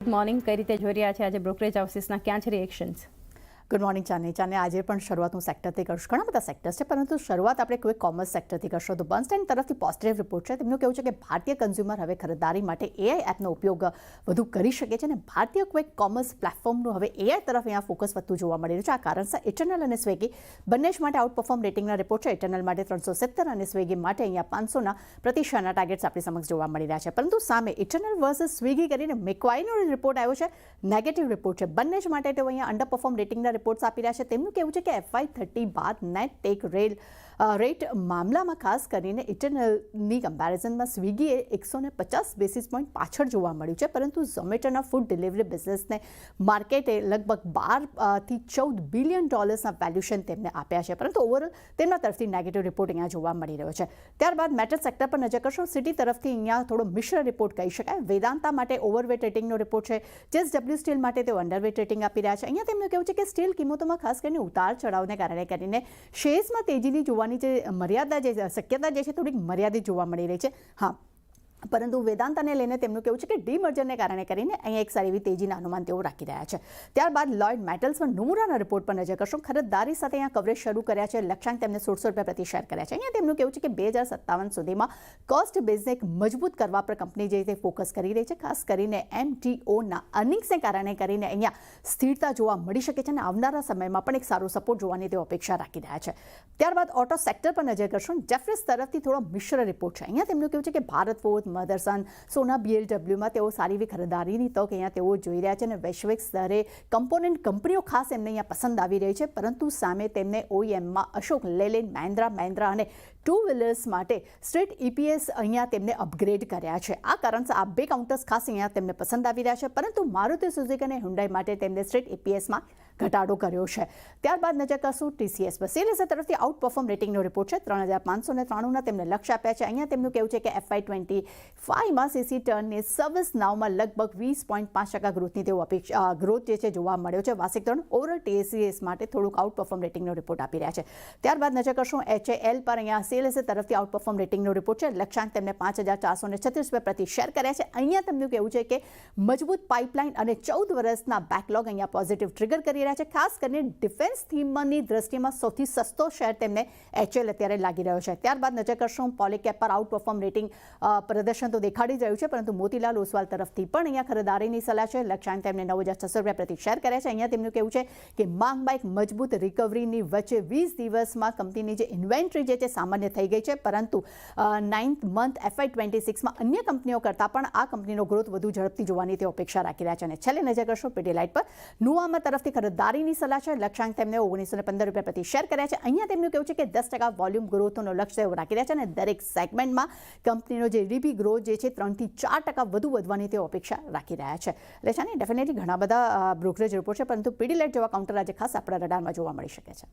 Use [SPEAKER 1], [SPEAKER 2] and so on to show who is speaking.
[SPEAKER 1] Good morning. કઈ રીતે જોઈ રહ્યા છે આજે બ્રોકરેજ હાઉસીસના ક્યાં છે રિએક્શન્સ?
[SPEAKER 2] ગુડ મોર્નિંગ ચાને આજે પણ શરૂઆત હું સેક્ટરથી કરીશ. ઘણા બધા સેક્ટર્સ છે, પરંતુ શરૂઆત આપણે કોઈ કોમર્સ સેક્ટરથી કરશો. તો બર્ન્સટાઇન તરફથી પોઝિટિવ રિપોર્ટ છે. તેમનું કહેવું છે કે ભારતીય કન્ઝ્યુમર હવે ખરીદારી માટે એઆઈ એપનો ઉપયોગ વધુ કરી શકે છે અને ભારતીય કોઈ કોમર્સ પ્લેટફોર્મનું હવે એઆઈ તરફ અહીંયા ફોકસ વધતું જોવા મળી રહ્યું છે. આ કારણસર ઇટરનલ અને સ્વિગી બંને જ માટે આઉટ પરફોર્મ રેટિંગના રિપોર્ટ છે. ઇટરનલ માટે 370 અને સ્વિગી માટે અહીંયા 500ના પ્રતિશતના ટાર્ગેટ્સ આપણી સમક્ષ જોવા મળી રહ્યા છે. પરંતુ સામે ઇટરનલ વર્સસ સ્વિગી કરીને મેકવાઈનો રિપોર્ટ આવ્યો છે, નેગેટિવ રિપોર્ટ છે. બંને જ માટે તેઓ અહીંયા અંડર પરફોર્મ રેટિંગના રિપોર્ટ્સ આપી રહ્યા છે. તેમનું કહેવું છે કે FY30 બાદ નેટ ટેક રેટ મામલામાં ખાસ કરીને ઇટરનલની કમ્પેરિઝનમાં સ્વિગીએ 150 બેસિસ પોઈન્ટ પાછળ જોવા મળ્યું છે. પરંતુ ઝોમેટોના ફૂડ ડિલિવરી બિઝનેસને માર્કેટે લગભગ $12 થી $14 બિલિયન વેલ્યુએશન તેમને આપ્યા છે. પરંતુ ઓવરઓલ તેમના તરફથી નેગેટિવ રિપોર્ટ અહીંયા જોવા મળી રહ્યો છે. ત્યારબાદ મેટલ સેક્ટર પર નજર કરશો. સિટી તરફથી અહીંયા થોડો મિશ્ર રિપોર્ટ કહી શકાય. વેદાંતા માટે ઓવરવેટ રેટિંગનો રિપોર્ટ છે. JSW સ્ટીલ માટે તેઓ અંડરવેટ રેટિંગ આપી રહ્યા છે. અહીંયા તેમનું કહેવું છે કે સ્ટીલ કિંમતોમાં ખાસ કરીને ઉતાર ચઢાવને કારણે કરીને શેર્સમાં તેજીની જોવાની જે મર્યાદા જે શક્યતા જે છે થોડીક મર્યાદિત જોવા મળી રહી છે. હા, પરંતુ વેદાંતાને લઈને તેમનું કહેવું છે કે ડીમર્જરને કારણે કરીને અહીંયા એક સારી એવી તેજીના અનુમાન તેઓ રાખી રહ્યા છે. ત્યારબાદ લોઇડ મેટલ્સમાં નોમુરાના રિપોર્ટ પર નજર કરશો. ખરીદદારી સાથે અહીંયા કવરેજ શરૂ કર્યા છે. લક્ષ્યાંક તેમને ₹1600 પ્રતિ શેર કર્યા છે. અહીંયા તેમનું કહેવું છે કે 2057 સુધીમાં કોસ્ટ બેઝને મજબૂત કરવા પર કંપની જે રીતે ફોકસ કરી રહી છે. ખાસ કરીને MTOના અર્નિંગ્સને કારણે કરીને અહીંયા સ્થિરતા જોવા મળી શકે છે અને આવનારા સમયમાં પણ એક સારો સપોર્ટ જોવાની તેઓ અપેક્ષા રાખી રહ્યા છે. ત્યારબાદ ઓટો સેક્ટર પર નજર કરશો. જેફરીસ તરફથી થોડો મિશ્ર રિપોર્ટ છે. અહીંયા તેમનું કહેવું છે કે ભારત ફોર્થ, મધરસન, સોના, BLWમાં તેઓ સારી એવી ખરીદારીની તક અહીંયા તેઓ જોઈ રહ્યા છે અને વૈશ્વિક સ્તરે કમ્પોનન્ટ કંપનીઓ ખાસ એમને અહીંયા પસંદ આવી રહી છે. પરંતુ સામે તેમને OEMમાં અશોક લેલેન્ડ, મહિન્દ્રા અને ટુ વ્હીલર્સ માટે સ્ટ્રેટ EPS અહીંયા તેમને અપગ્રેડ કર્યા છે. આ કારણસર આ બે કાઉન્ટર્સ ખાસ અહીંયા તેમને પસંદ આવી રહ્યા છે. પરંતુ મારુતિ સુઝુકી અને હુન્ડાઈ માટે તેમને સ્ટ્રેટ EPSમાં ઘટાડો કર્યો છે. ત્યારબાદ નજર કરશું TCS પર. CLSA તરફથી આઉટ પરફોર્મ રેટિંગનો રિપોર્ટ છે. 3593ના તેમને લક્ષ્ય આપ્યા છે. અહીંયા તેમનું કહેવું છે કે FY25માં CC ટર્નની સર્વિસ નાવમાં લગભગ 20.5% ગ્રોથની તેઓ ગ્રોથ જે છે જોવા મળ્યો છે. વાર્ષિક ધોરણ ઓવરઓલ TCS માટે થોડુંક આઉટ પરફોર્મ રેટિંગનો રિપોર્ટ આપી રહ્યા છે. ત્યારબાદ નજર કરશું HAL પર. અહીંયા CLSA તરફથી આઉટ પરફોર્મ રેટિંગનો રિપોર્ટ છે. લક્ષ્યાંક તેમને ₹5436 પ્રતિ શેર કર્યા છે. અહીંયા તેમનું કહેવું છે કે મજબૂત પાઇપલાઇન અને 14 વર્ષના બેકલોગ અહીંયા પોઝિટિવ ટ્રિગર કરી રહ્યા છે. ખાસ કરીને ડિફેન્સ થીમની દ્રષ્ટિમાં સૌથી સસ્તો શેર તેમને HAL અત્યારે લાગી રહ્યો છે. ત્યારબાદ નજર કરશું પોલીકેપ પર. આઉટ પરફોર્મ રેટિંગ પ્રદર્શન તો દેખાડી જ રહ્યું છે, પરંતુ મોતીલાલ ઓસવાલ તરફથી પણ અહીંયા ખરીદારીની સલાહ છે. લક્ષ્યાંક તેમને ₹9600 પ્રતિ શેર કર્યા છે. અહીંયા તેમનું કહેવું છે કે માંગમાં એક મજબૂત રિકવરીની વચ્ચે 20 દિવસમાં કંપનીની જે ઇન્વેન્ટરી જે છે સામાન્ય થઈ ગઈ છે. પરંતુ 9th મંથ FY26માં અન્ય કંપનીઓ કરતાં પણ આ કંપનીનો ગ્રોથ વધુ ઝડપથી જોવાની તેઓ અપેક્ષા રાખી રહ્યા છે. અને છેલ્લે નજર કરશો પીડીલાઇટ પર. નુવામા તરફથી ખરીદારીની સલાહ છે. લક્ષ્યાંક તેમને ₹1915 પ્રતિ શેર કર્યા છે. અહીંયા તેમનું કહેવું છે કે 10% વોલ્યુમ ગ્રોથનો લક્ષ્ય તેઓ રાખી રહ્યા છે અને દરેક સેગમેન્ટમાં કંપનીનો જે GDP ગ્રોથ જે છે 3 થી 4% વધુ વધવાની તેઓ અપેક્ષા રાખી રહ્યા છે. એટલે છે ને ડેફિનેટલી ઘણા બધા બ્રોકરેજ રિપોર્ટ છે, પરંતુ પીડીલાઇટ જેવા કાઉન્ટર આજે ખાસ આપણા રડારમાં જોવા મળી શકે છે.